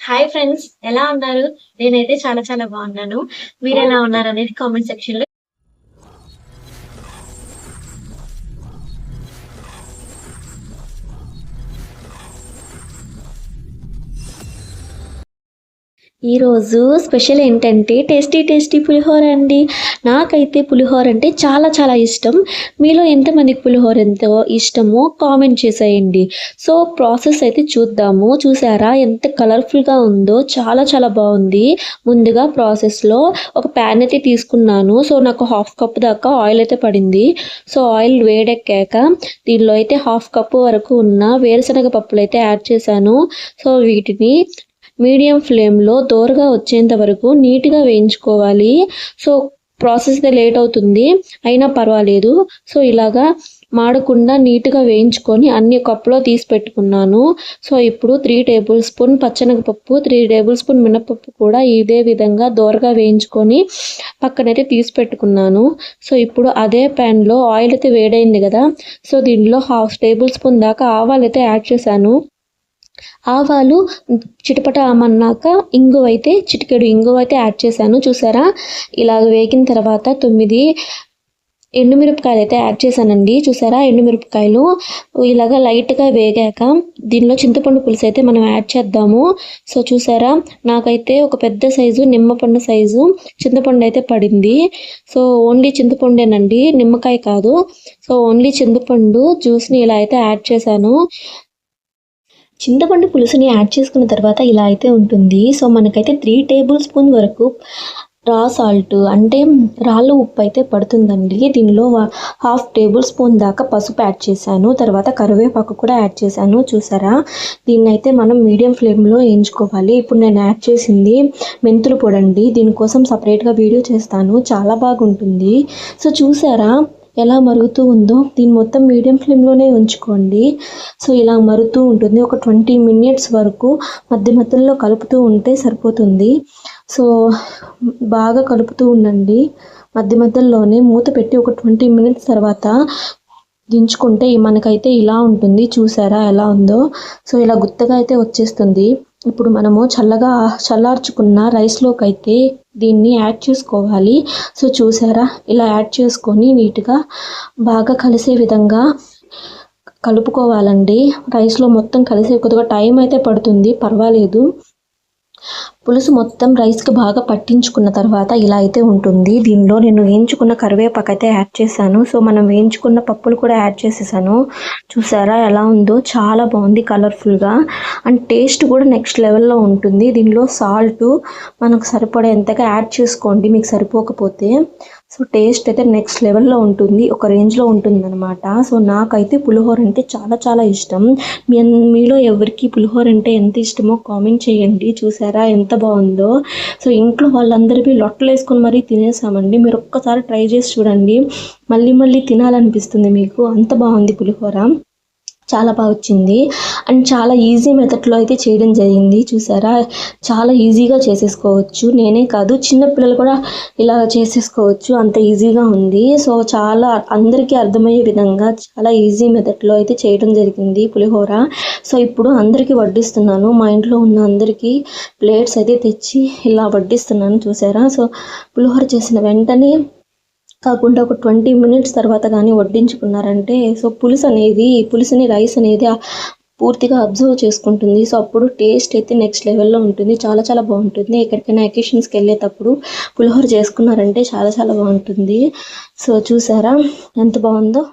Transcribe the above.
Hi friends, ఎలా ఉన్నారు? నేనైతే చాలా చాలా బాగున్నాను. మీరెలా ఉన్నారనేది కామెంట్ సెక్షన్‌లో ఈరోజు స్పెషల్ ఏంటంటే టేస్టీ పులిహోర అండి. నాకైతే పులిహోర అంటే చాలా చాలా ఇష్టం. మీలో ఎంతమందికి పులిహోర ఎంతో ఇష్టమో కామెంట్ చేసేయండి. సో ప్రాసెస్ అయితే చూద్దాము. చూసారా ఎంత కలర్ఫుల్గా ఉందో, చాలా చాలా బాగుంది. ముందుగా ప్రాసెస్లో ఒక ప్యాన్ అయితే తీసుకున్నాను. సో నాకు హాఫ్ కప్ దాకా ఆయిల్ అయితే పడింది. సో ఆయిల్ వేడెక్కాక దీనిలో అయితే హాఫ్ కప్ వరకు ఉన్న వేరుశనగ పప్పులు అయితే యాడ్ చేశాను. సో వీటిని మీడియం ఫ్లేమ్లో దోరగా వచ్చేంత వరకు నీట్గా వేయించుకోవాలి. సో ప్రాసెస్ అయితే లేట్ అవుతుంది, అయినా పర్వాలేదు. సో ఇలాగా మాడకుండా నీట్గా వేయించుకొని అన్ని కప్పులో తీసి పెట్టుకున్నాను. సో ఇప్పుడు 3 టేబుల్ స్పూన్ పచ్చెనగపప్పు, 3 టేబుల్ స్పూన్ మినపప్పు కూడా ఇదే విధంగా దోరగా వేయించుకొని పక్కనైతే తీసి పెట్టుకున్నాను. సో ఇప్పుడు అదే ప్యాన్లో ఆయిల్ అయితే వేడైంది కదా, సో దీనిలో హాఫ్ టేబుల్ స్పూన్ దాకా ఆవాలు అయితే యాడ్ చేశాను. ఆవాలు చిటపటమన్నాక ఇంగువైతే చిటికెడు ఇంగువైతే యాడ్ చేశాను. చూసారా, ఇలాగ వేగిన తర్వాత 9 ఎండుమిరపకాయలు అయితే యాడ్ చేశానండి. చూసారా, ఎండుమిరపకాయలు ఇలాగ లైట్గా వేగాక దీనిలో చింతపండు పులుసు అయితే మనం యాడ్ చేద్దాము. సో చూసారా, నాకైతే ఒక పెద్ద సైజు నిమ్మపండు సైజు చింతపండు అయితే పడింది. సో ఓన్లీ చింతపండేనండి, నిమ్మకాయ కాదు. సో ఓన్లీ చింతపండు జ్యూస్ని ఇలా అయితే యాడ్ చేశాను. చింతపండు పులుసుని యాడ్ చేసుకున్న తర్వాత ఇలా అయితే ఉంటుంది. సో మనకైతే 3 టేబుల్ స్పూన్ వరకు రా సాల్ట్ అంటే రాళ్ళ ఉప్పు అయితే పడుతుందండి. దీనిలో హాఫ్ టేబుల్ స్పూన్ దాకా పసుపు యాడ్ చేశాను. తర్వాత కరివేపాకు కూడా యాడ్ చేశాను. చూసారా, దీన్ని అయితే మనం మీడియం ఫ్లేమ్లో వేయించుకోవాలి. ఇప్పుడు నేను యాడ్ చేసింది మెంతుల పొడి అండి. దీనికోసం సపరేట్గా వీడియో చేస్తాను, చాలా బాగుంటుంది. సో చూసారా ఎలా మరుగుతూ ఉందో, దీన్ని మొత్తం మీడియం ఫ్లేమ్లోనే ఉంచుకోండి. సో ఇలా మరుగుతూ ఉంటుంది. ఒక 20 మినిట్స్ వరకు మధ్య మధ్యలో కలుపుతూ ఉంటే సరిపోతుంది. సో బాగా కలుపుతూ ఉండండి. మధ్య మధ్యలోనే మూత పెట్టి ఒక 20 మినిట్స్ తర్వాత దించుకుంటే మనకైతే ఇలా ఉంటుంది. చూసారా ఎలా ఉందో? సో ఇలా గుత్తగా అయితే వచ్చేస్తుంది. ఇప్పుడు మనము చల్లార్చుకున్న రైస్లోకి అయితే దీన్ని యాడ్ చేసుకోవాలి. సో చూసారా, ఇలా యాడ్ చేసుకొని నీట్గా బాగా కలిసే విధంగా కలుపుకోవాలండి. రైస్లో మొత్తం కలిసే, కొద్దిగా టైం అయితే పడుతుంది, పర్వాలేదు. పులుసు మొత్తం రైస్కి బాగా పట్టించుకున్న తర్వాత ఇలా అయితే ఉంటుంది. దీనిలో నేను వేయించుకున్న కరివేపాకు అయితే యాడ్ చేశాను. సో మనం వేయించుకున్న పప్పులు కూడా యాడ్ చేసేసాను. చూసారా ఎలా ఉందో, చాలా బాగుంది కలర్ఫుల్గా, అండ్ టేస్ట్ కూడా నెక్స్ట్ లెవెల్లో ఉంటుంది. దీనిలో సాల్ట్ మనకు సరిపడేంతగా యాడ్ చేసుకోండి, మీకు సరిపోకపోతే. సో టేస్ట్ అయితే నెక్స్ట్ లెవెల్లో ఉంటుంది, ఒక రేంజ్లో ఉంటుంది అనమాట. సో నాకైతే పులిహోర అంటే చాలా చాలా ఇష్టం. మీలో ఎవరికి పులిహోర అంటే ఎంత ఇష్టమో కామెంట్ చేయండి. చూసారా ఎంత బాగుందో? సో ఇంట్లో వాళ్ళందరికీ లొట్టలు వేసుకొని మరీ తినేసామండి. మీరు ఒక్కసారి ట్రై చేసి చూడండి, మళ్ళీ మళ్ళీ తినాలనిపిస్తుంది మీకు, అంత బాగుంది పులిహోర. చాలా బాగా వచ్చింది, అండ్ చాలా ఈజీ మెథడ్లో అయితే చేయడం జరిగింది. చూసారా, చాలా ఈజీగా చేసేసుకోవచ్చు. నేనే కాదు, చిన్నపిల్లలు కూడా ఇలా చేసేసుకోవచ్చు, అంత ఈజీగా ఉంది. సో చాలా అందరికీ అర్థమయ్యే విధంగా చాలా ఈజీ మెథడ్లో అయితే చేయడం జరిగింది పులిహోర. సో ఇప్పుడు అందరికీ వడ్డిస్తున్నాను. మా ఇంట్లో ఉన్న అందరికీ ప్లేట్స్ అయితే తెచ్చి ఇలా వడ్డిస్తున్నాను. చూసారా, సో పులిహోర చేసిన వెంటనే కాకుండా ఒక 20 మినిట్స్ తర్వాత కానీ వడ్డించుకున్నారంటే, సో పులుసుని రైస్ అనేది పూర్తిగా అబ్జర్వ్ చేసుకుంటుంది. సో అప్పుడు టేస్ట్ అయితే నెక్స్ట్ లెవెల్లో ఉంటుంది, చాలా చాలా బాగుంటుంది. ఎక్కడికైనా అకేషన్స్కి వెళ్ళేటప్పుడు పులిహోర చేసుకున్నారంటే చాలా చాలా బాగుంటుంది. సో చూసారా ఎంత బాగుందో?